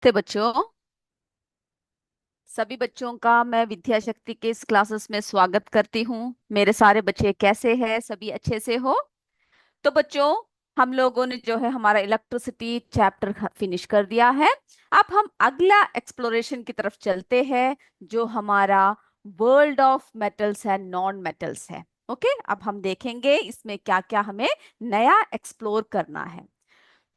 नमस्ते बच्चों। सभी बच्चों का मैं विद्या शक्ति के इस क्लासेस में स्वागत करती हूँ। मेरे सारे बच्चे कैसे हैं? सभी अच्छे से हो? तो बच्चों, हम लोगों ने जो है हमारा इलेक्ट्रिसिटी चैप्टर फिनिश कर दिया है। अब हम अगला एक्सप्लोरेशन की तरफ चलते हैं, जो हमारा world of metals and non metals है। ओके, अब हम देखेंगे इसमें क्या क्या हमें नया एक्सप्लोर करना है।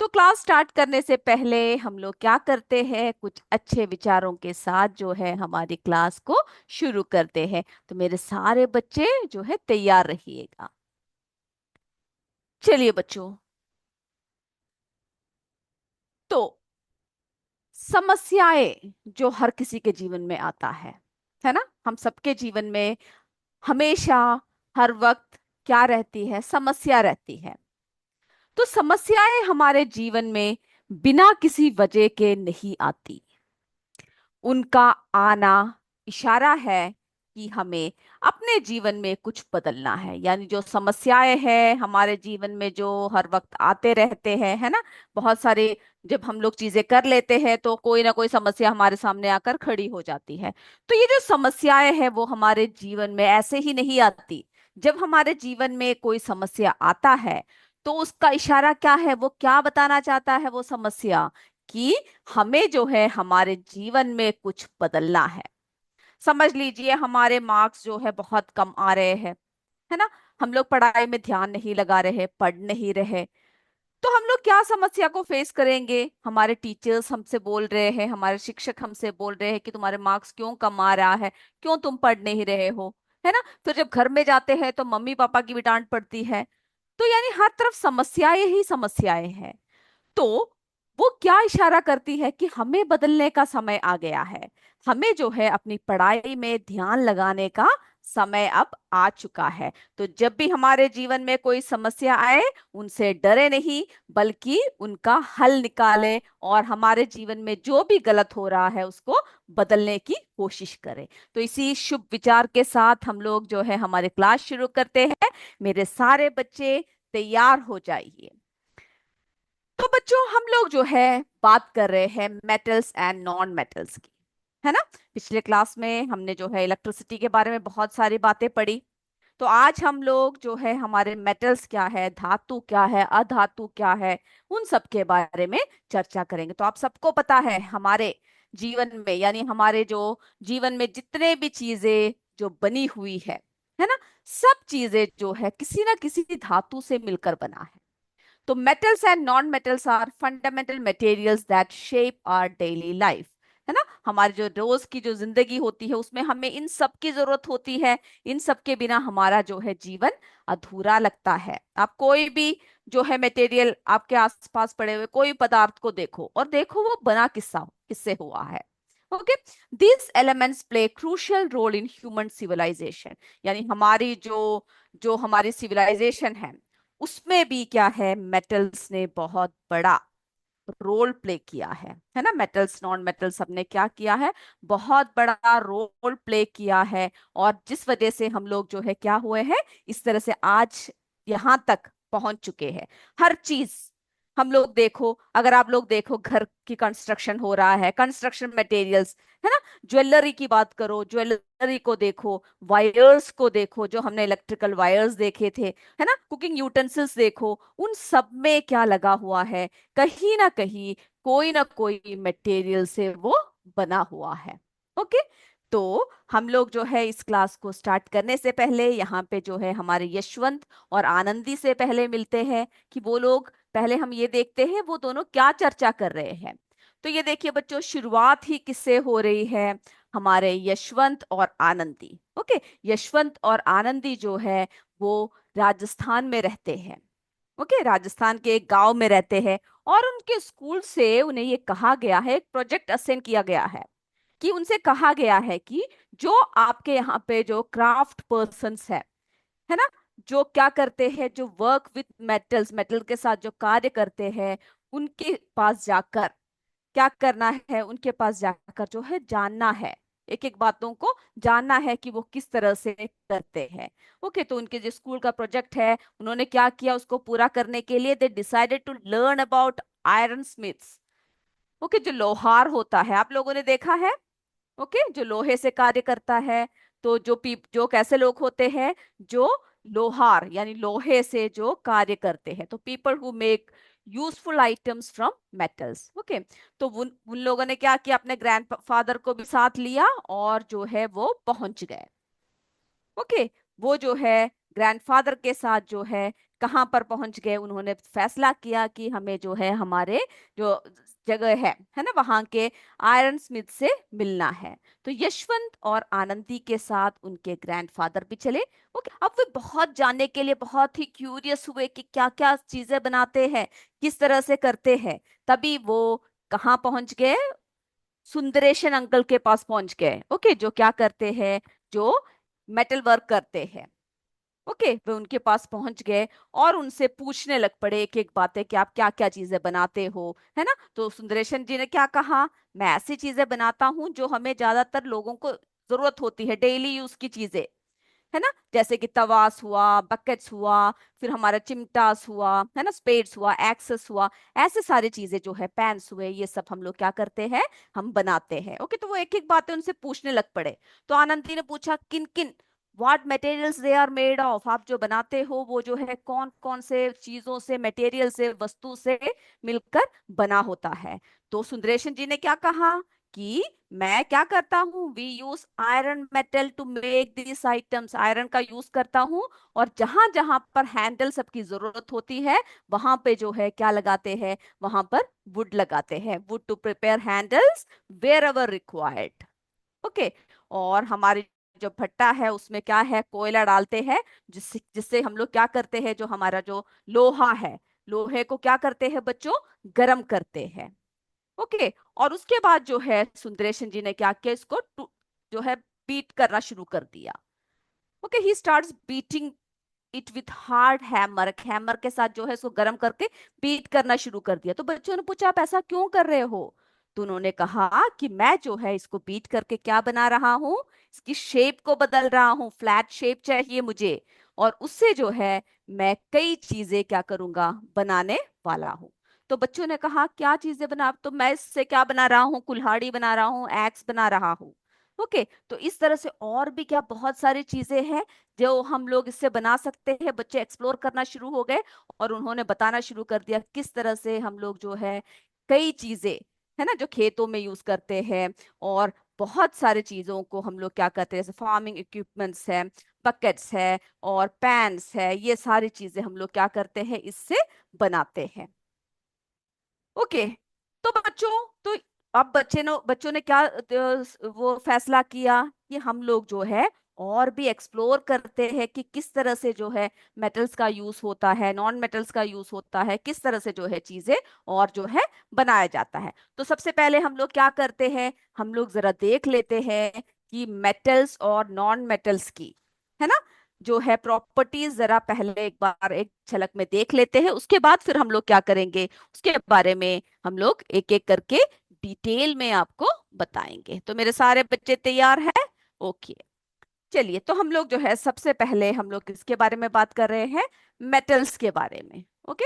तो क्लास स्टार्ट करने से पहले हम लोग क्या करते हैं, कुछ अच्छे विचारों के साथ जो है हमारी क्लास को शुरू करते हैं। तो मेरे सारे बच्चे जो है तैयार रहिएगा। चलिए बच्चों, तो समस्याएं जो हर किसी के जीवन में आता है ना? हम सबके जीवन में हमेशा, हर वक्त क्या रहती है? समस्या रहती है। तो समस्याएं हमारे जीवन में बिना किसी वजह के नहीं आती। उनका आना इशारा है कि हमें अपने जीवन में कुछ बदलना है। यानी जो समस्याएं हैं हमारे जीवन में, जो हर वक्त आते रहते हैं, है ना? बहुत सारे, जब हम लोग चीजें कर लेते हैं तो कोई ना कोई समस्या हमारे सामने आकर खड़ी हो जाती है। तो ये जो समस्याएं हैं वो हमारे जीवन में ऐसे ही नहीं आती। जब हमारे जीवन में कोई समस्या आता है तो उसका इशारा क्या है? वो क्या बताना चाहता है वो समस्या? कि हमें जो है हमारे जीवन में कुछ बदलना है। समझ लीजिए हमारे मार्क्स जो है बहुत कम आ रहे हैं, है ना? हम लोग पढ़ाई में ध्यान नहीं लगा रहे, पढ़ नहीं रहे। तो हम लोग क्या समस्या को फेस करेंगे? हमारे टीचर्स हमसे बोल रहे हैं, हमारे शिक्षक हमसे बोल रहे हैं कि तुम्हारे मार्क्स क्यों कम आ रहा है, क्यों तुम पढ़ नहीं रहे हो, है ना? फिर जब घर में जाते हैं तो मम्मी पापा की भी डांट पड़ती है। तो यानी हर तरफ समस्याएं ही समस्याएं हैं। तो वो क्या इशारा करती है कि हमें बदलने का समय आ गया है। हमें जो है अपनी पढ़ाई में ध्यान लगाने का समय अब आ चुका है। तो जब भी हमारे जीवन में कोई समस्या आए, उनसे डरे नहीं, बल्कि उनका हल निकालें और हमारे जीवन में जो भी गलत हो रहा है उसको बदलने की कोशिश करें। तो इसी शुभ विचार के साथ हम लोग जो है हमारे क्लास शुरू करते हैं। मेरे सारे बच्चे तैयार हो जाइए। तो बच्चों, हम लोग जो है बात कर रहे हैं मेटल्स एंड नॉन मेटल्स की, है ना? पिछले क्लास में हमने जो है इलेक्ट्रिसिटी के बारे में बहुत सारी बातें पढ़ी। तो आज हम लोग जो है हमारे मेटल्स क्या है, धातु क्या है, अधातु क्या है, उन सब के बारे में चर्चा करेंगे। तो आप सबको पता है हमारे जीवन में, यानी हमारे जो जीवन में जितने भी चीजें जो बनी हुई है ना, सब चीजें जो है किसी ना किसी धातु से मिलकर बना है। तो metals and non metals are fundamental materials that shape our daily life, है ना? हमारी जो रोज की जो जिंदगी होती है उसमें हमें इन सब की जरूरत होती है। इन सब के बिना हमारा जो है जीवन अधूरा लगता है। आप कोई भी जो है मटेरियल आपके आसपास पड़े हुए कोई पदार्थ को देखो और देखो वो बना किससे हुआ है। Okay, these elements play crucial role in human civilization. यानी हमारी जो जो हमारी सिविलाइजेशन है उसमें भी क्या है, मेटल्स ने बहुत बड़ा रोल प्ले किया है ना? मेटल्स नॉन मेटल्स सबने क्या किया है, बहुत बड़ा रोल प्ले किया है। और जिस वजह से हम लोग जो है क्या हुए हैं, इस तरह से आज यहाँ तक पहुंच चुके हैं। हर चीज हम लोग देखो, अगर आप लोग देखो घर की कंस्ट्रक्शन हो रहा है, कंस्ट्रक्शन मटेरियल्स, है ना? ज्वेलरी की बात करो, ज्वेलरी को देखो, वायर्स को देखो, जो हमने इलेक्ट्रिकल वायर्स देखे थे, है ना? कुकिंग यूटेंसिल्स देखो, उन सब में क्या लगा हुआ है? कहीं ना कोई मटेरियल से वो बना हुआ है। ओके, तो हम लोग जो है इस क्लास को स्टार्ट करने से पहले यहाँ पे जो है हमारे यशवंत और आनंदी से पहले मिलते हैं कि वो लोग, पहले हम ये देखते हैं वो दोनों क्या चर्चा कर रहे हैं। तो ये देखिए बच्चों, शुरुआत ही किससे हो रही है? हमारे यशवंत और आनंदी। ओके, यशवंत और आनंदी जो है वो राजस्थान में रहते हैं। ओके, राजस्थान के एक गांव में रहते हैं। और उनके स्कूल से उन्हें ये कहा गया है, एक प्रोजेक्ट असाइन किया गया है कि उनसे कहा गया है कि जो आपके यहाँ पे जो क्राफ्ट पर्सन्स है ना, जो क्या करते हैं, जो वर्क विथ मेटल्स, मेटल के साथ जो कार्य करते हैं, उनके पास जाकर क्या करना है, उनके पास जाकर जो है जानना है, एक एक बातों को जानना है कि वो किस तरह से करते हैं। ओके, तो उनके जो स्कूल का प्रोजेक्ट है, उन्होंने क्या किया, उसको पूरा करने के लिए they decided to learn about iron smiths. Okay, जो लोहार होता है, आप लोगों ने देखा है, ओके, जो लोहे से कार्य करता है। तो जो कैसे लोग होते हैं, जो लोहार यानी लोहे से जो कार्य करते हैं, तो people who make useful items from metals. Okay, तो उन उन लोगों ने क्या किया, अपने ग्रैंडफादर को भी साथ लिया और जो है वो पहुंच गए। ओके, वो जो है ग्रैंडफादर के साथ जो है कहाँ पर पहुंच गए, उन्होंने फैसला किया कि हमें जो है हमारे जो जगह है ना, वहां के आयरन स्मिथ से मिलना है। तो यशवंत और आनंदी के साथ उनके ग्रैंडफादर भी चले। ओके, अब वे बहुत जानने के लिए बहुत ही क्यूरियस हुए कि क्या क्या चीजें बनाते हैं, किस तरह से करते हैं। तभी वो कहाँ पहुंच गए, सुंदरेशन अंकल के पास पहुंच गए। ओके, जो क्या करते हैं, जो मेटल वर्क करते हैं। ओके, वे उनके पास पहुंच गए और उनसे पूछने लग पड़े एक एक बातें कि आप क्या क्या चीजें बनाते हो, है ना। तो सुंदरेशन जी ने क्या कहा, मैं ऐसी चीजें बनाता हूँ जो हमें ज्यादातर लोगों को जरूरत होती है, डेली यूज की चीजें, है ना, जैसे कि तवास हुआ, बकेट्स हुआ, फिर हमारा चिमटास हुआ, है ना, स्पेड्स हुआ, एक्सेस हुआ, ऐसे सारी चीजें जो है, पैन्स हुए, ये सब हम लोग क्या करते हैं, हम बनाते हैं। ओके, तो वो एक एक बातें उनसे पूछने लग पड़े। तो आनंदी ने पूछा, किन किन, what materials they are made of, आप जो बनाते हो वो जो है कौन कौन से चीजों से, मटेरियल से, वस्तु से मिलकर बना होता है। तो सुंदरेशन जी ने क्या कहा कि मैं क्या करता हूँ, we use iron metal to make this items, iron का यूज करता हूँ, और जहां जहां पर हैंडल सबकी जरूरत होती है वहां पे जो है क्या लगाते हैं, वहां पर वुड लगाते हैं, wood to prepare handles wherever required. Okay, और हमारे जो भट्टा है उसमें क्या है, कोयला डालते हैं, जिससे जिससे हम लोग क्या करते हैं, जो हमारा जो लोहा है, लोहे को क्या करते हैं बच्चों, गर्म करते हैं। ओके, और उसके बाद जो है सुंदरेशन जी ने क्या किया, इसको जो है बीट करना शुरू कर दिया। Okay, he starts beating it with hard hammer, hammer के साथ जो है इसको गर्म करके बीट करना शुरू कर दिया। तो बच्चों ने पूछा, आप ऐसा क्यों कर रहे हो। तो उन्होंने कहा कि मैं जो है इसको बीट करके क्या बना रहा हूँ, इसकी शेप को बदल रहा हूँ, फ्लैट शेप चाहिए मुझे, और उससे जो है मैं कई चीजें क्या करूंगा, बनाने वाला हूँ। तो बच्चों ने कहा, क्या चीजें बना, तो मैं इससे क्या बना रहा हूँ, कुल्हाड़ी बना रहा हूँ, एक्स बना रहा हूँ। ओके, तो इस तरह से और भी क्या बहुत सारी चीजें हैं जो हम लोग इससे बना सकते हैं। बच्चे एक्सप्लोर करना शुरू हो गए और उन्होंने बताना शुरू कर दिया किस तरह से हम लोग जो है कई चीजें, है ना, जो खेतों में यूज करते हैं, और बहुत सारी चीजों को हम लोग क्या करते हैं, जैसे फार्मिंग इक्विपमेंट्स है, बकेट्स है, और पैन्स है, ये सारी चीजें हम लोग क्या करते हैं, इससे बनाते हैं। ओके, तो बच्चों, तो अब बच्चों ने क्या वो फैसला किया कि हम लोग जो है और भी एक्सप्लोर करते हैं कि किस तरह से जो है मेटल्स का यूज होता है, नॉन मेटल्स का यूज होता है, किस तरह से जो है चीजें और जो है बनाया जाता है। तो सबसे पहले हम लोग क्या करते हैं, हम लोग जरा देख लेते हैं कि मेटल्स और नॉन मेटल्स की, है ना, जो है प्रॉपर्टीज जरा पहले एक बार एक झलक में देख लेते हैं। उसके बाद फिर हम लोग क्या करेंगे, उसके बारे में हम लोग एक एक करके डिटेल में आपको बताएंगे। तो मेरे सारे बच्चे तैयार हैं, ओके। चलिए, तो हम लोग जो है सबसे पहले हम लोग किसके बारे में बात कर रहे हैं, मेटल्स के बारे में। ओके,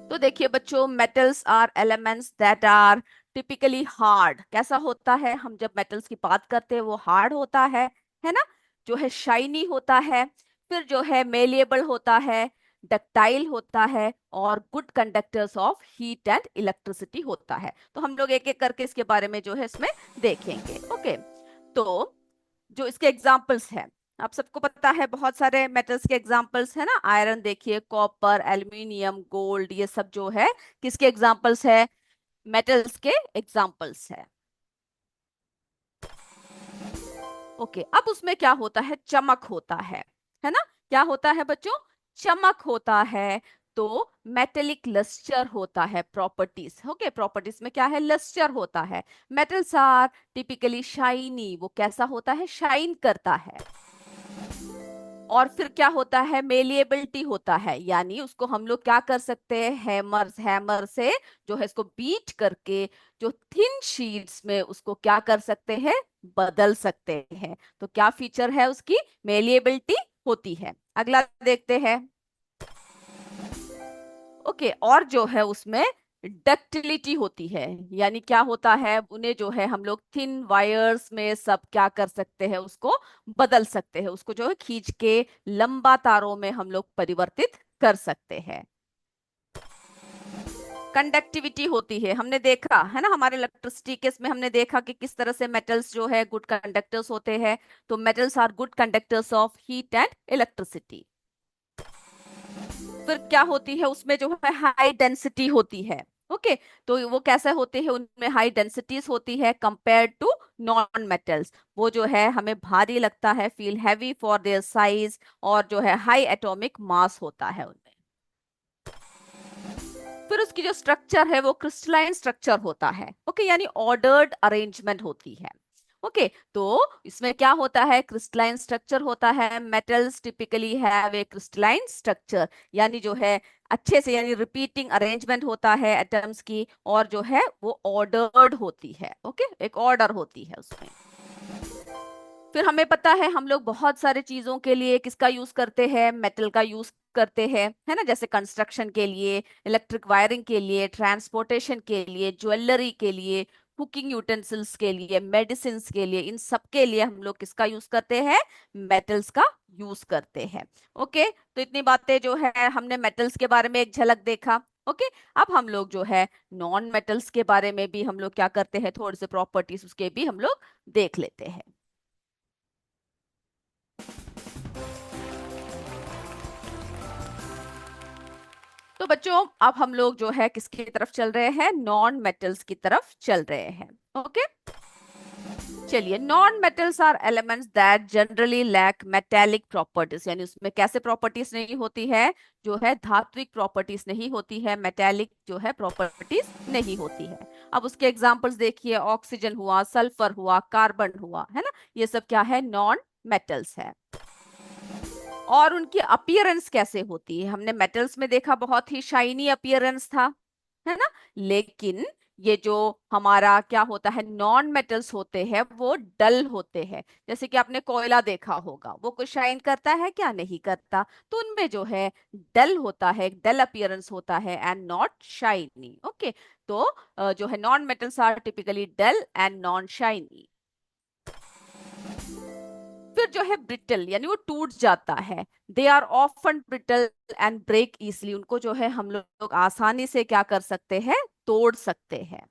तो देखिए बच्चों, metals are elements that are typically hard. कैसा होता है, हम जब मेटल्स की बात करते हैं वो हार्ड होता है ना, जो है शाइनी होता है, फिर जो है मेलिएबल होता है, डक्टाइल होता है, और good conductors of heat and electricity होता है। तो हम लोग एक एक करके इसके बारे में जो है इसमें देखेंगे। ओके, तो जो इसके एग्जाम्पल्स हैं, आप सबको पता है बहुत सारे मेटल्स के एग्जाम्पल्स है ना, आयरन देखिए, कॉपर, एल्यूमिनियम, गोल्ड, ये सब जो है किसके एग्जाम्पल्स है, मेटल्स के एग्जाम्पल्स है। ओके, अब उसमें क्या होता है, चमक होता है ना, क्या होता है बच्चों, चमक होता है। तो मेटेलिक लस्टर होता है, प्रॉपर्टीज। ओके, प्रॉपर्टीज में क्या है, लस्टर होता है। मेटल्स आर टिपिकली शाइनी, वो कैसा होता है, शाइन करता है। और फिर क्या होता है, मेलिएबिलिटी होता है, यानी उसको हम लोग क्या कर सकते हैं, हैमर से जो है इसको बीट करके जो थिन शीट्स में उसको क्या कर सकते हैं, बदल सकते हैं। तो क्या फीचर है उसकी, मेलिएबिलिटी होती है। अगला देखते हैं। ओके, और जो है उसमें डक्टिलिटी होती है, यानी क्या होता है, उन्हें जो है हम लोग थिन वायर्स में सब क्या कर सकते हैं, उसको बदल सकते हैं, उसको जो है खींच के लंबा तारों में हम लोग परिवर्तित कर सकते हैं। कंडक्टिविटी होती है, हमने देखा है ना हमारे इलेक्ट्रिसिटी केस में, हमने देखा कि किस तरह से मेटल्स जो है गुड कंडक्टर्स होते हैं। तो metals are good conductors of heat and electricity. फिर क्या होती है, उसमें जो है हाई डेंसिटी होती है। ओके, तो वो कैसे होते हैं, उनमें हाई डेंसिटीज होती है कंपेयर टू नॉन मेटल्स। वो जो है हमें भारी लगता है, feel heavy for their size, और जो है हाई एटॉमिक मास होता है उनमें। फिर उसकी जो स्ट्रक्चर है वो क्रिस्टलाइन स्ट्रक्चर होता है। ओके, यानी ऑर्डर्ड अरेंजमेंट होती है। ओके, तो इसमें क्या होता है, क्रिस्टलाइन स्ट्रक्चर होता है। Metals typically have a crystalline structure, यानी जो है अच्छे से, यानी रिपीटिंग अरेंजमेंट होता है एटम्स की, और जो है वो ऑर्डर्ड होती है। ओके, एक ऑर्डर होती है उसमें। फिर हमें पता है हम लोग बहुत सारे चीजों के लिए किसका यूज करते हैं, मेटल का यूज करते हैं, है ना, जैसे कंस्ट्रक्शन के लिए, इलेक्ट्रिक वायरिंग के लिए, ट्रांसपोर्टेशन के लिए, ज्वेलरी के लिए, कुकिंग यूटेंसिल्स के लिए, मेडिसिन के लिए, इन सब के लिए हम लोग किसका यूज करते हैं, मेटल्स का यूज करते हैं। ओके, तो इतनी बातें जो है हमने मेटल्स के बारे में एक झलक देखा। ओके, अब हम लोग जो है नॉन मेटल्स के बारे में भी हम लोग क्या करते हैं, थोड़े से प्रॉपर्टीज उसके भी हम लोग देख लेते हैं। तो बच्चों अब हम लोग जो है किसकी तरफ चल रहे हैं, नॉन मेटल्स की तरफ चल रहे हैं। ओके, चलिए, non metals are elements that generally lack metallic properties, यानी उसमें कैसे प्रॉपर्टीज नहीं होती है, जो है धात्विक प्रॉपर्टीज नहीं होती है, मेटेलिक जो है प्रॉपर्टीज नहीं होती है। अब उसके एग्जांपल्स देखिए, ऑक्सीजन हुआ, सल्फर हुआ, कार्बन हुआ, है ना, ये सब क्या है, नॉन मेटल्स है। और उनकी अपीयरेंस कैसे होती है, हमने मेटल्स में देखा बहुत ही शाइनी अपीयरेंस था, है ना, लेकिन ये जो हमारा क्या होता है, नॉन मेटल्स होते हैं वो डल होते हैं। जैसे कि आपने कोयला देखा होगा, वो कुछ शाइन करता है क्या, नहीं करता, तो उनमें जो है डल होता है, डल अपीयरेंस होता है एंड नॉट शाइनी। ओके, तो जो है non metals are typically dull and non shiny. फिर जो है ब्रिटल, यानी वो टूट जाता है, they are often brittle and break easily, उनको जो है हम लोग आसानी से क्या कर सकते हैं, तोड़ सकते हैं।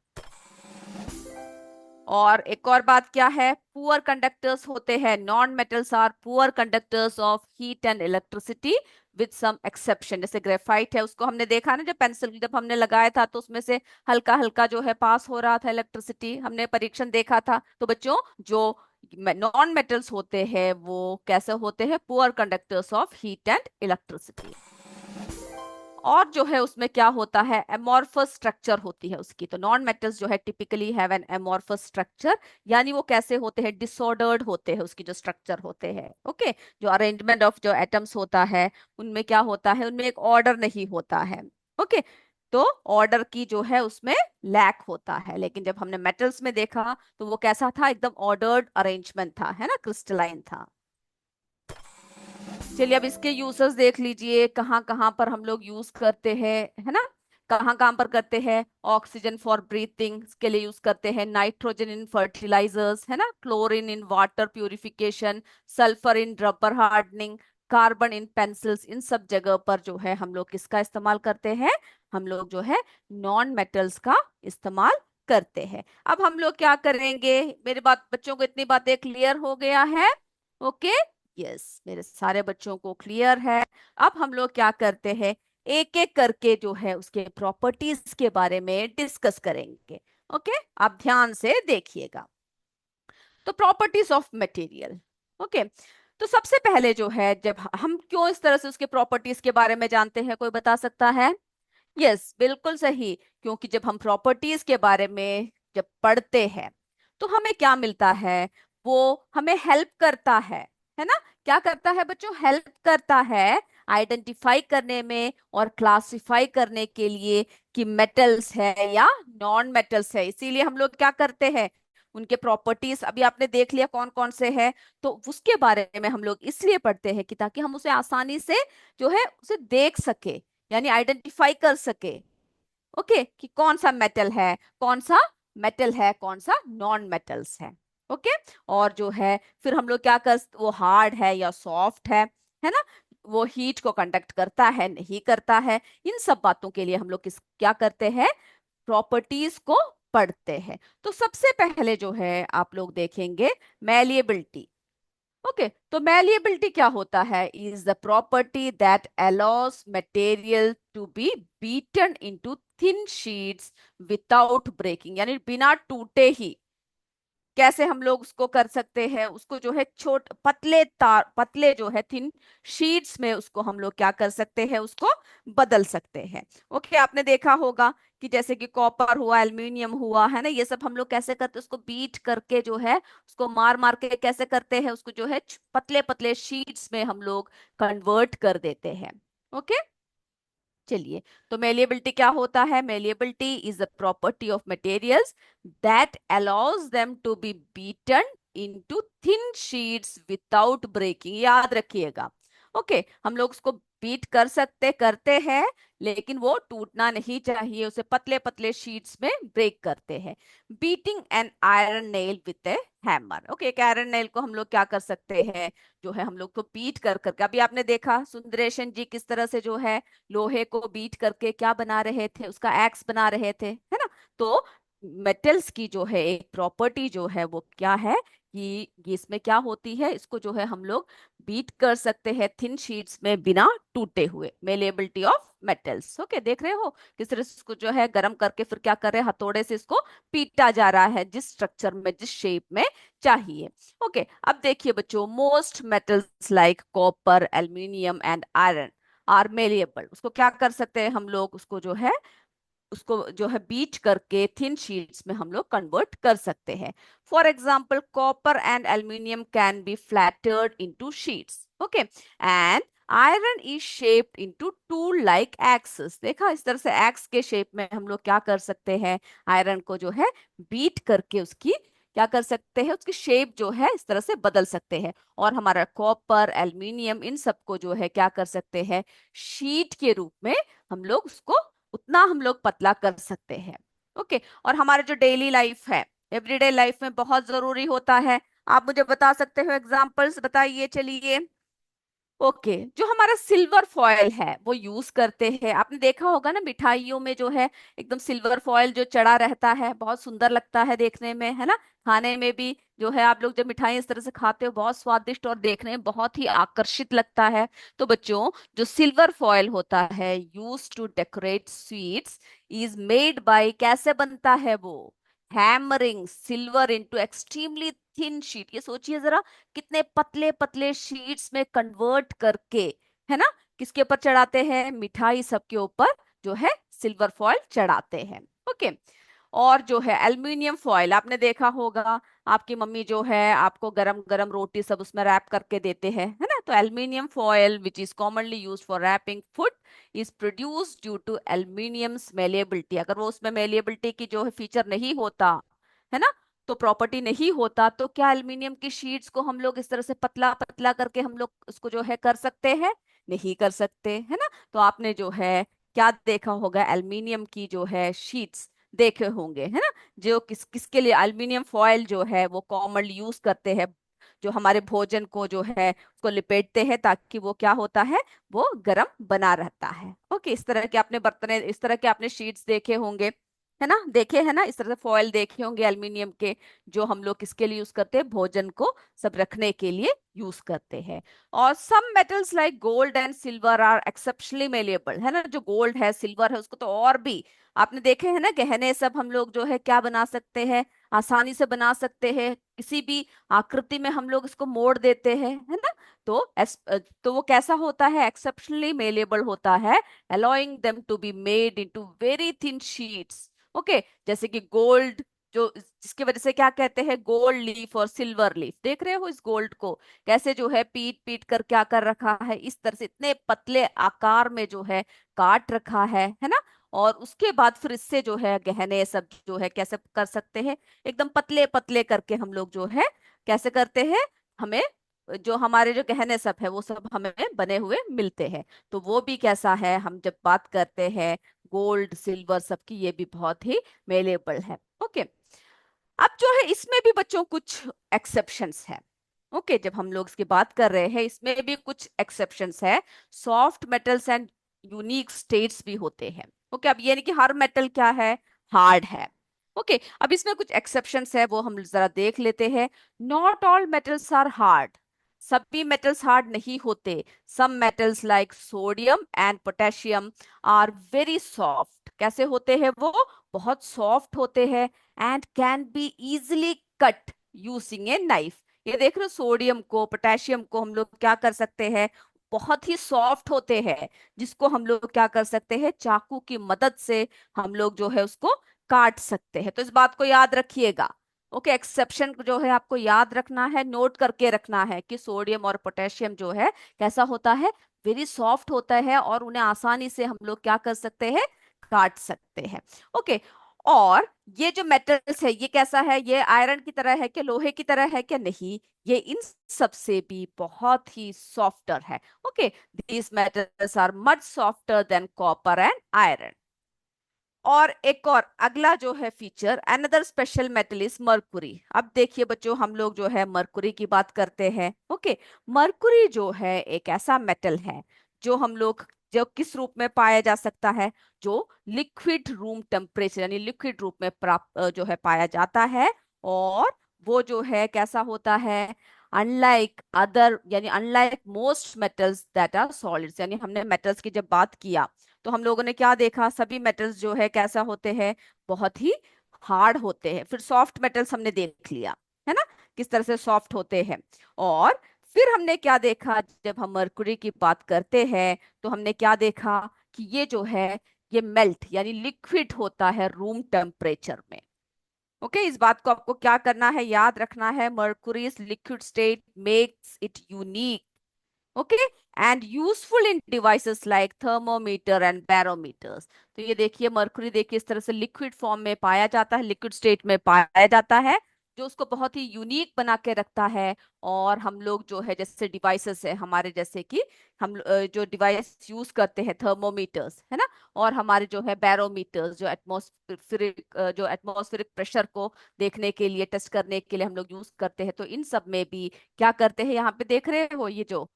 और एक और बात क्या है, पुअर कंडक्टर्स होते हैं, non metals are poor conductors of heat and electricity with some exception. जैसे ग्रेफाइट है, उसको हमने देखा ना, जब पेंसिल जब हमने लगाया था तो उसमें से हल्का हल्का जो है पास हो रहा था इलेक्ट्रिसिटी, हमने परीक्षण देखा था। तो बच्चों जो नॉन मेटल्स होते हैं वो कैसे होते हैं, poor conductors of heat and electricity. और जो है उसमें क्या होता है, एमॉर्फस स्ट्रक्चर होती है उसकी। तो नॉन मेटल्स जो है typically have an amorphous structure, यानी वो कैसे होते हैं, डिसऑर्डर्ड होते हैं, उसकी जो स्ट्रक्चर होते हैं। ओके, जो अरेंजमेंट ऑफ जो एटम्स होता है उनमें क्या होता है, उनमें एक ऑर्डर नहीं होता है। ओके, तो ऑर्डर की जो है उसमें लैक होता है। लेकिन जब हमने मेटल्स में देखा तो वो कैसा था, एकदम ऑर्डर्ड अरेंजमेंट था, है ना, क्रिस्टलाइन था। चलिए अब इसके यूजर्स देख लीजिए, कहाँ कहाँ पर हम लोग यूज करते हैं, है ना, कहाँ कहाँ पर करते हैं, ऑक्सीजन फॉर ब्रीथिंग के लिए यूज करते हैं, नाइट्रोजन इन फर्टिलाइजर्स, है ना, chlorine in water purification, sulphur in rubber hardening, carbon in pencils, इन सब जगह पर जो है हम लोग किसका इस्तेमाल करते हैं, हम लोग जो है नॉन मेटल्स का इस्तेमाल करते हैं। अब हम लोग क्या करेंगे, मेरे बात बच्चों को इतनी बातें क्लियर हो गया है। ओके, यस, मेरे सारे बच्चों को क्लियर है। अब हम लोग क्या करते हैं, एक एक करके जो है उसके प्रॉपर्टीज के बारे में डिस्कस करेंगे। ओके, आप ध्यान से देखिएगा। तो प्रॉपर्टीज ऑफ मटेरियल। ओके, तो सबसे पहले जो है, जब हम क्यों इस तरह से उसके प्रॉपर्टीज के बारे में जानते हैं, कोई बता सकता है? यस, बिल्कुल सही, क्योंकि जब हम प्रॉपर्टीज के बारे में जब पढ़ते हैं तो हमें क्या मिलता है, वो हमें हेल्प करता है ना, क्या करता है बच्चों, हेल्प करता है आइडेंटिफाई करने में और क्लासिफाई करने के लिए कि मेटल्स है या नॉन मेटल्स है। इसीलिए हम लोग क्या करते हैं, उनके प्रॉपर्टीज अभी आपने देख लिया कौन कौन से हैं, तो उसके बारे में हम लोग इसलिए पढ़ते हैं कि ताकि हम उसे आसानी से जो है उसे देख सके यानी आइडेंटिफाई कर सके, ओके, कि कौन सा मेटल है, कौन सा मेटल है, कौन सा नॉन मेटल्स है। ओके, और जो है फिर हम लोग क्या कर, वो हार्ड है या सॉफ्ट है ना, वो हीट को कंडक्ट करता है नहीं करता है, इन सब बातों के लिए हम लोग किस क्या करते हैं, प्रॉपर्टीज को पढ़ते हैं। तो सबसे पहले जो है आप लोग देखेंगे मैलिएबिलिटी। ओके, तो मैलिएबिलिटी क्या होता है, is the property that allows material to be beaten into thin sheets without breaking, यानी बिना टूटे ही कैसे हम लोग उसको कर सकते हैं, उसको जो है छोट पतले तार, पतले जो है थिन शीट्स में उसको हम लोग क्या कर सकते हैं, उसको बदल सकते हैं। ओके, आपने देखा होगा कि जैसे कि कॉपर हुआ, एल्युमिनियम हुआ, है ना, ये सब हम लोग कैसे करते हैं, उसको बीट करके जो है उसको मार मार के कैसे करते हैं, उसको जो है पतले पतले शीट्स में हम लोग कन्वर्ट कर देते हैं। ओके, चलिए, तो मेलिएबिलिटी क्या होता है, malleability is the property of materials that allows them to be beaten into thin sheets without breaking, याद रखिएगा। ओके, हम लोग उसको बीट कर सकते करते हैं, लेकिन वो टूटना नहीं चाहिए, उसे पतले पतले शीट्स में ब्रेक करते हैं। Beating an iron nail with A hammer. Okay, एक आयरन नेल को हम लोग क्या कर सकते हैं, जो है हम लोग को बीट कर करके, अभी आपने देखा सुंदरेशन जी किस तरह से जो है लोहे को बीट करके क्या बना रहे थे, उसका एक्स बना रहे थे, है ना। तो मेटल्स की जो है एक प्रॉपर्टी जो है वो क्या है कि ये इसमें क्या होती है, इसको जो है हम लोग बीट कर सकते हैं थिन शीट्स में बिना टूटे हुए, मेलेबिलिटी ऑफ मेटल्स। ओके, देख रहे हो किस तरह से इसको जो है गर्म करके फिर क्या कर रहे हैं, हथौड़े से इसको पीटा जा रहा है जिस स्ट्रक्चर में, जिस शेप में चाहिए। ओके, अब देखिए बच्चों, most metals like copper, aluminium and iron are malleable, उसको क्या कर सकते हैं हम लोग, उसको जो है उसको जो है बीट करके थिन शीट्स में हम लोग कन्वर्ट कर सकते हैं। For example, copper and aluminium can be flattered into sheets, okay, and iron is shaped into tool like axes. देखा, इस तरह से एक्स के शेप में हम लोग क्या कर सकते हैं, आयरन को जो है बीट करके उसकी क्या कर सकते हैं, उसकी शेप जो है इस तरह से बदल सकते हैं। और हमारा कॉपर, एल्यूमिनियम, इन सबको जो है क्या कर सकते हैं, शीट के रूप में हम लोग उसको उतना हम लोग पतला कर सकते हैं। ओके, और हमारा जो डेली लाइफ है, एवरीडे लाइफ में बहुत जरूरी होता है। आप मुझे बता सकते हो एग्जांपल्स, बताइए चलिए। ओके, जो हमारा सिल्वर फॉयल है वो यूज करते हैं, आपने देखा होगा ना मिठाइयों में जो है एकदम सिल्वर फॉयल जो चढ़ा रहता है, बहुत सुंदर लगता है देखने में, है ना। खाने में भी जो है आप लोग जब मिठाई इस तरह से खाते हो बहुत स्वादिष्ट और देखने में बहुत ही आकर्षित लगता है। तो बच्चों, जो सिल्वर फॉयल होता है use to decorate sweets is made by, कैसे बनता है वो, hammering silver into extremely thin sheet. ये सोचिए जरा, कितने पतले पतले शीट्स में कन्वर्ट करके, है ना, किसके ऊपर चढ़ाते हैं, मिठाई सबके ऊपर जो है सिल्वर फॉयल चढ़ाते हैं। ओके, और जो है एल्युमिनियम फॉयल, आपने देखा होगा आपकी मम्मी जो है आपको गरम गरम रोटी सब उसमें रैप करके देते हैं, है ना। तो aluminium foil which is commonly used for wrapping food is produced due to aluminium's malleability. अगर वो उसमें मेलिएबिलिटी की जो है फीचर नहीं होता, है ना, तो प्रॉपर्टी नहीं होता, तो क्या एल्युमिनियम की शीट्स को हम लोग इस तरह से पतला पतला करके हम लोग उसको जो है कर सकते हैं, नहीं कर सकते, है ना। तो आपने जो है क्या देखा होगा, एल्युमिनियम की जो है शीट्स देखे होंगे, है ना, जो किसके लिए एल्युमिनियम फॉयल जो है वो कॉमनली यूज करते हैं, जो हमारे भोजन को जो है उसको लिपेटते हैं ताकि वो क्या होता है, वो गर्म बना रहता है। ओके, इस तरह के आपने बर्तन, इस तरह के आपने शीट्स देखे होंगे, है ना, देखे है ना, इस तरह से फॉयल देखे होंगे एल्युमिनियम के, जो हम लोग किसके लिए यूज करते हैं, भोजन को सब रखने के लिए यूज करते हैं। और some metals like gold and silver are exceptionally malleable, है ना, जो गोल्ड है, सिल्वर है, उसको तो और भी आपने देखे हैं ना, गहने सब हम लोग जो है क्या बना सकते हैं, आसानी से बना सकते हैं, किसी भी आकृति में हम लोग इसको मोड़ देते हैं, है ना। तो तो वो कैसा होता है, एक्सेप्शनली मेलेबल होता है, allowing them to be made into very thin sheets। Okay, जैसे कि गोल्ड, जो जिसकी वजह से क्या कहते हैं, गोल्ड लीफ और सिल्वर लीफ, देख रहे हो इस गोल्ड को कैसे जो है पीट पीट कर क्या कर रखा है, इस तरह से इतने पतले आकार में जो है काट रखा है ना। और उसके बाद फिर इससे जो है गहने सब जो है कैसे कर सकते हैं, एकदम पतले पतले करके हम लोग जो है कैसे करते हैं, हमें जो हमारे जो गहने सब है वो सब हमें बने हुए मिलते हैं। तो वो भी कैसा है, हम जब बात करते हैं गोल्ड सिल्वर सबकी, ये भी बहुत ही मेलेबल है। ओके। अब जो है इसमें भी बच्चों कुछ एक्सेप्शंस है। ओके, जब हम लोग इसकी बात कर रहे हैं इसमें भी कुछ एक्सेप्शंस है। Soft metals and unique states भी होते हैं। ओके, अब ये नहीं कि हर मेटल क्या है, हार्ड है। ओके, अब इसमें कुछ एक्सेप्शंस है वो हम जरा देख लेते हैं। Not all metals are hard, सभी मेटल्स हार्ड नहीं होते। Some metals like sodium and potassium are very soft. कैसे होते हैं वो, बहुत सॉफ्ट होते हैं। And can be easily cut using a knife. ये देख रहे हो, सोडियम को पोटेशियम को हम लोग क्या कर सकते हैं, बहुत ही सॉफ्ट होते हैं, जिसको हम लोग क्या कर सकते हैं, चाकू की मदद से हम लोग जो है उसको काट सकते हैं। तो इस बात को याद रखिएगा। ओके, एक्सेप्शन जो है आपको याद रखना है, नोट करके रखना है कि सोडियम और पोटेशियम जो है कैसा होता है, वेरी सॉफ्ट होता है, और उन्हें आसानी से हम लोग क्या कर सकते हैं, काट सकते हैं। ओके। और ये जो मेटल्स है ये कैसा है, ये आयरन की तरह है कि लोहे की तरह है क्या, नहीं, ये इन सब से भी बहुत ही सॉफ्टर है। Okay, these metals are much softer than copper and iron. और एक और अगला जो है feature, another special metal is mercury. अब देखिए बच्चों, हम लोग जो है मरकुरी की बात करते हैं। ओके, मरकुरी जो है एक ऐसा मेटल है जो हम लोग, जो किस रूप में पाया जा सकता है, जो लिक्विड रूम टेम्परेचर यानी लिक्विड रूप में प्राप्त जो है पाया जाता है। और वो जो है कैसा होता है, अनलाइक अदर यानी unlike most metals that are solids. यानी हमने मेटल्स की जब बात किया तो हम लोगों ने क्या देखा, सभी मेटल्स जो है कैसा होते हैं, बहुत ही हार्ड होते हैं। फिर सॉफ्ट मेटल्स हमने देख लिया, है ना, किस तरह से सॉफ्ट होते हैं। और फिर हमने क्या देखा, जब हम मरकुरी की बात करते हैं तो हमने क्या देखा कि ये जो है ये मेल्ट यानी लिक्विड होता है रूम टेम्परेचर में। ओके, इस बात को आपको क्या करना है, याद रखना है। Mercury's liquid state makes it unique. Okay, and useful in devices like thermometer and barometers. तो ये देखिए मर्क्यूरी, देखिए इस तरह से लिक्विड फॉर्म में पाया जाता है, लिक्विड स्टेट में पाया जाता है, जो उसको बहुत ही यूनिक बना के रखता है। और हम लोग जो है जैसे डिवाइसेस है हमारे, जैसे कि हम जो डिवाइस यूज करते हैं, थर्मोमीटर्स है ना, और हमारे जो है बैरोमीटर्स, जो एटमॉस्फेरिक प्रेशर को देखने के लिए, टेस्ट करने के लिए हम लोग यूज करते हैं। तो इन सब में भी क्या करते हैं, यहाँ पे देख रहे हो ये जो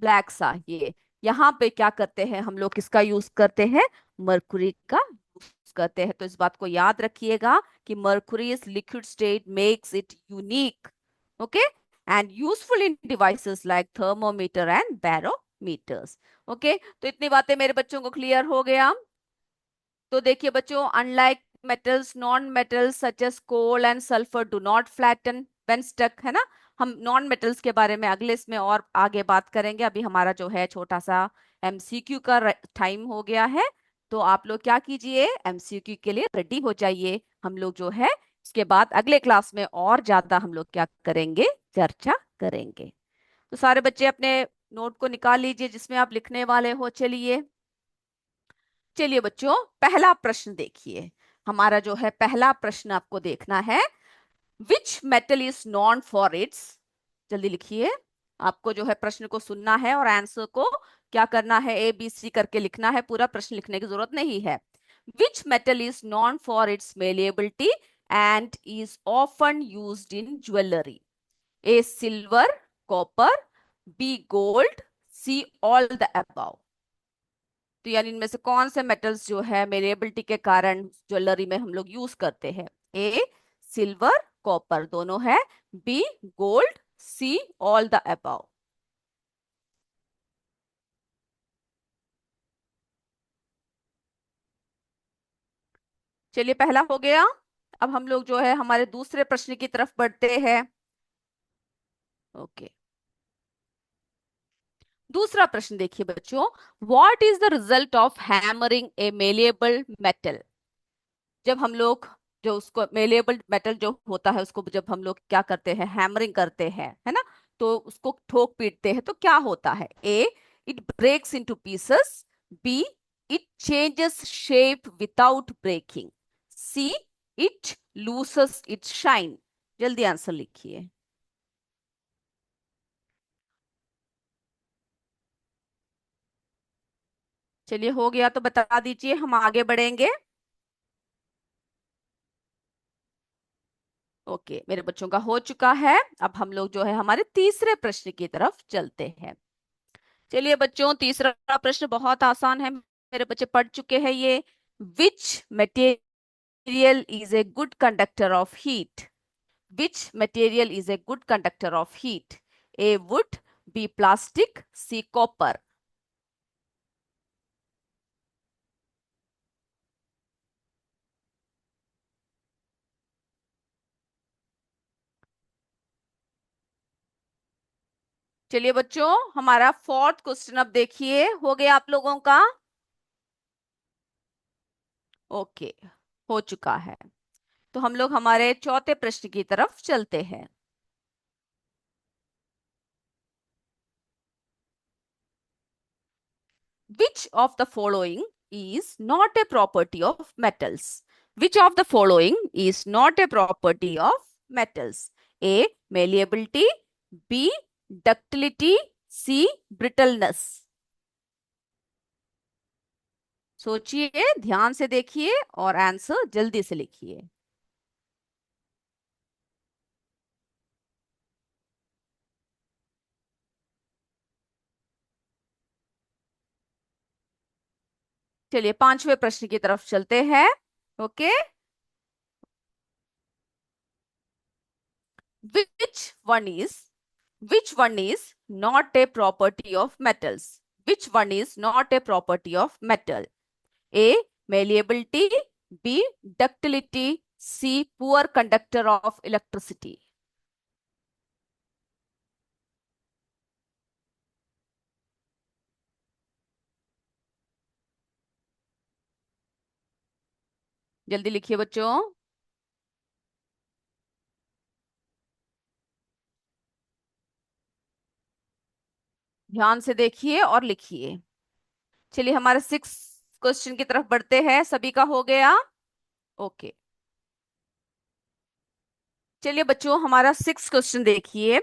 ब्लैक सा, ये यहाँ पे क्या करते हैं हम लोग, किसका यूज करते हैं, मरकुरी का यूज करते हैं। तो इस बात को याद रखिएगा कि Mercury is liquid state makes it unique. Okay, and useful in devices like thermometer and barometers. Okay, तो इतनी बातें मेरे बच्चों को क्लियर हो गया। तो देखिए बच्चों, unlike metals, non metals such as coal and sulphur do not flatten when stuck, है ना। हम नॉन मेटल्स के बारे में अगले इसमें और आगे बात करेंगे। अभी हमारा जो है छोटा सा एमसीक्यू का टाइम हो गया है। तो आप लोग क्या कीजिए, एमसीक्यू के लिए रेडी हो जाइए। हम लोग जो है इसके बाद अगले क्लास में और ज्यादा हम लोग क्या करेंगे, चर्चा करेंगे। तो सारे बच्चे अपने नोट को निकाल लीजिए जिसमें आप लिखने वाले हो। चलिए चलिए बच्चों, पहला प्रश्न देखिए। हमारा जो है पहला प्रश्न आपको देखना है, which metal is known for it's. जल्दी लिखिए। आपको जो है प्रश्न को सुनना है और आंसर को क्या करना है, ए बी सी करके लिखना है, पूरा प्रश्न लिखने की जरूरत नहीं है। Which metal is known for its malleability and is often used in jewellery. A silver, copper, B gold, C all the above. तो यानी इनमें से कौन से मेटल्स जो है मेरेबिलिटी के कारण ज्वेलरी में हम लोग यूज करते हैं। ए सिल्वर, कॉपर दोनों है, B gold, C all the above. चलिए पहला हो गया। अब हम लोग जो है हमारे दूसरे प्रश्न की तरफ बढ़ते हैं। ओके, दूसरा प्रश्न देखिए बच्चों, what is the result of hammering A malleable metal. जब हम लोग जो उसको मेलेबल मेटल जो होता है उसको जब हम लोग क्या करते हैं, हैमरिंग करते हैं, है ना, तो उसको ठोक पीटते हैं तो क्या होता है। A it breaks into pieces, B it changes shape without breaking, C it loses its shine. जल्दी आंसर लिखिए। चलिए, हो गया तो बता दीजिए, हम आगे बढ़ेंगे। ओके, मेरे बच्चों का हो चुका है। अब हम लोग जो है हमारे तीसरे प्रश्न की तरफ चलते हैं। चलिए बच्चों, तीसरा प्रश्न बहुत आसान है, मेरे बच्चे पढ़ चुके हैं ये। Which material is a good conductor of heat? Which material is a good conductor of heat? A wood, B plastic, C copper. चलिए बच्चों, हमारा फोर्थ क्वेश्चन अब देखिए, हो गया आप लोगों का? ओके, हो चुका है। तो हम लोग हमारे चौथे प्रश्न की तरफ चलते हैं। Which of the following is not a property of metals? Which of the following is not a property of metals? A. Malleability, B. Ductility, C. Brittleness. सोचिए, ध्यान से देखिए और आंसर जल्दी से लिखिए। चलिए, पांचवें प्रश्न की तरफ चलते हैं। Okay, which one is which one is not a property of metals? Which one is not a property of metal? A. Malleability, B. Ductility, C. Poor conductor of electricity. जल्दी लिखिए बच्चों। ध्यान से देखिए और लिखिए। चलिए, हमारे सिक्स क्वेश्चन की तरफ बढ़ते हैं। सभी का हो गया? ओके, चलिए बच्चों, हमारा सिक्स क्वेश्चन देखिए।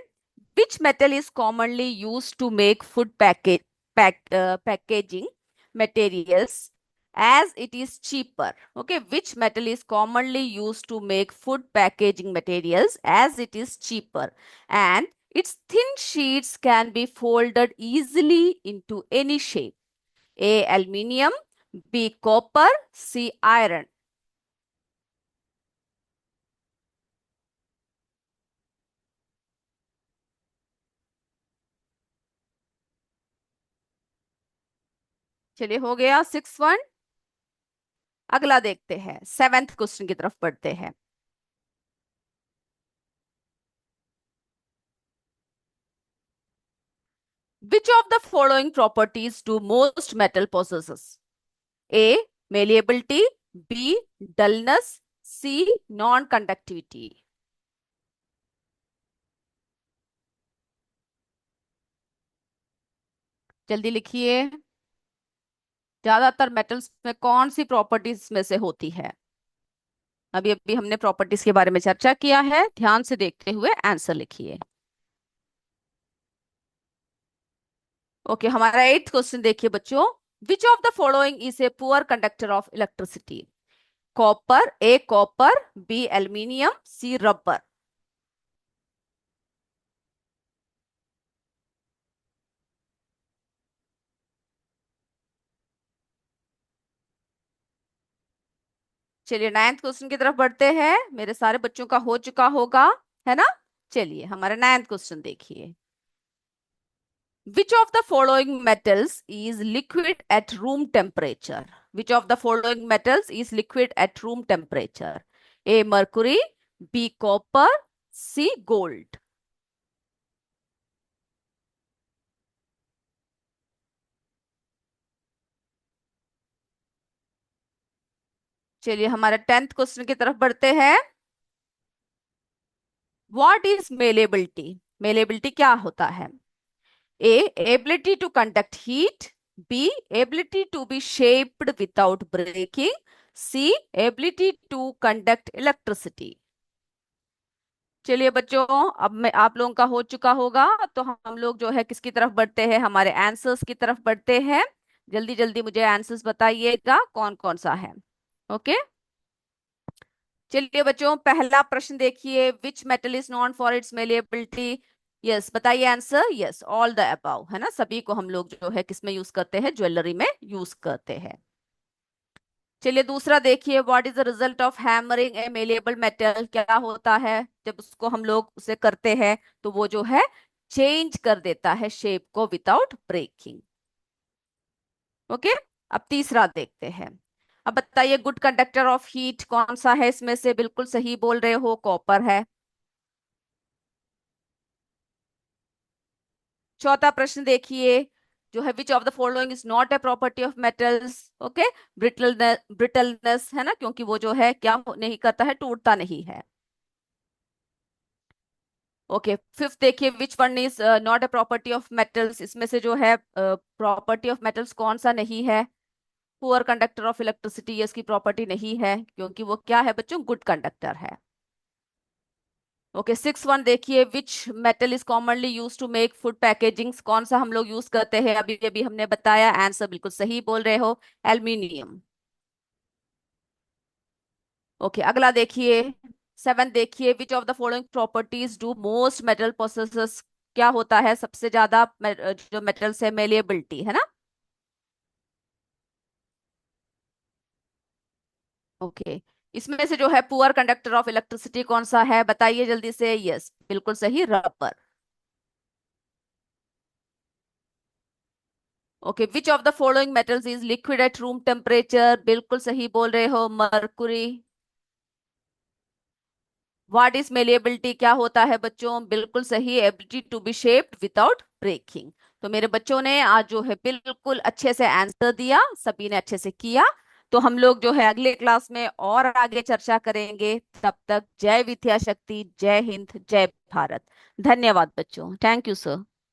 Which metal is commonly use to make food packaging materials as it is cheaper? Okay, which metal is commonly used to make food packaging materials as it is cheaper and its thin sheets can be folded easily into any shape? A. Aluminium, B. Copper, C. Iron. चलिए, हो गया 6-1। अगला देखते हैं, seventh question की तरफ बढ़ते हैं। Which of the following properties do most metal possesses? A. Malleability, B. Dullness, C. Non-conductivity. जल्दी लिखिए। ज्यादातर मेटल्स में कौन सी प्रॉपर्टीज में से होती है? अभी अभी हमने प्रॉपर्टीज के बारे में चर्चा किया है, ध्यान से देखते हुए आंसर लिखिए। ओके, हमारा एट्थ क्वेश्चन देखिए बच्चों। Which of the following is a poor conductor of electricity? Copper, A copper, B aluminium, C rubber. चलिए, नाइन्थ क्वेश्चन की तरफ बढ़ते हैं। मेरे सारे बच्चों का हो चुका होगा, है ना? चलिए, हमारा नाइन्थ क्वेश्चन देखिए। Which of the following metals is liquid at room temperature? Which of the following metals is liquid at room temperature? A. Mercury, B. Copper, C. Gold. चलिए, हमारा टेंथ क्वेश्चन की तरफ बढ़ते हैं। What is malleability? Malleability क्या होता है? A. Ability to conduct heat. B. Ability to be shaped without breaking. C. Ability to conduct electricity. चलिए बच्चों, अब मैं आप लोगों का हो चुका होगा, तो हम लोग जो है किसकी तरफ बढ़ते हैं? हमारे आंसर्स की तरफ बढ़ते हैं। जल्दी जल्दी मुझे आंसर्स बताइएगा कौन कौन सा है। ओके, चलिए बच्चों, पहला प्रश्न देखिए, which metal is known for its malleability. Yes, बताइए answer. Yes, all the above, है ना, सभी को हम लोग जो है किस में यूज करते हैं, ज्वेलरी में यूज करते हैं। चलिए दूसरा देखिए, what is the result of hammering A malleable metal. क्या होता है जब उसको हम लोग उसे करते हैं, तो वो जो है चेंज कर देता है शेप को विदाउट ब्रेकिंग। ओके, अब तीसरा देखते हैं। अब बताइए, गुड कंडक्टर ऑफ हीट कौन सा है इसमें से, बिल्कुल सही बोल रहे हो, कॉपर है। चौथा प्रश्न देखिए, जो है विच of the following is not a property of metals. Okay, brittleness है ना, क्योंकि वो जो है क्या नहीं करता है, टूटता नहीं है। ओके, फिफ्थ देखिए, which one is not a property of metals. इसमें से जो है प्रॉपर्टी ऑफ मेटल्स कौन सा नहीं है, पुअर कंडक्टर ऑफ इलेक्ट्रिसिटी, ये इसकी प्रॉपर्टी नहीं है, क्योंकि वो क्या है बच्चों, गुड कंडक्टर है। ओके, सिक्स वन देखिए, which metal is commonly use to make food packaging. कौन सा हम लोग यूज करते हैं, अभी अभी हमने बताया, आंसर बिल्कुल सही बोल रहे हो, एल्यूमिनियम। ओके, अगला देखिए, सेवन देखिए, विच of the following properties do most metal processes. क्या होता है सबसे ज्यादा जो मेटल से मेलिएबिलिटी है ना। ओके, इसमें से जो है पुअर कंडक्टर ऑफ इलेक्ट्रिसिटी कौन सा है, बताइए जल्दी से। यस, बिल्कुल सही, rubber. Okay, which of the following metals is liquid at room temperature, बिल्कुल सही बोल रहे हो, मरकुरी। व्हाट इज मेलिएबिलिटी, क्या होता है बच्चों, बिल्कुल सही, ability to be shaped without breaking. तो मेरे बच्चों ने आज जो है बिल्कुल अच्छे से आंसर दिया, सभी ने अच्छे से किया। तो हम लोग जो है अगले क्लास में और आगे चर्चा करेंगे। तब तक जय विद्या शक्ति, जय हिंद, जय भारत। धन्यवाद बच्चों, थैंक यू सर।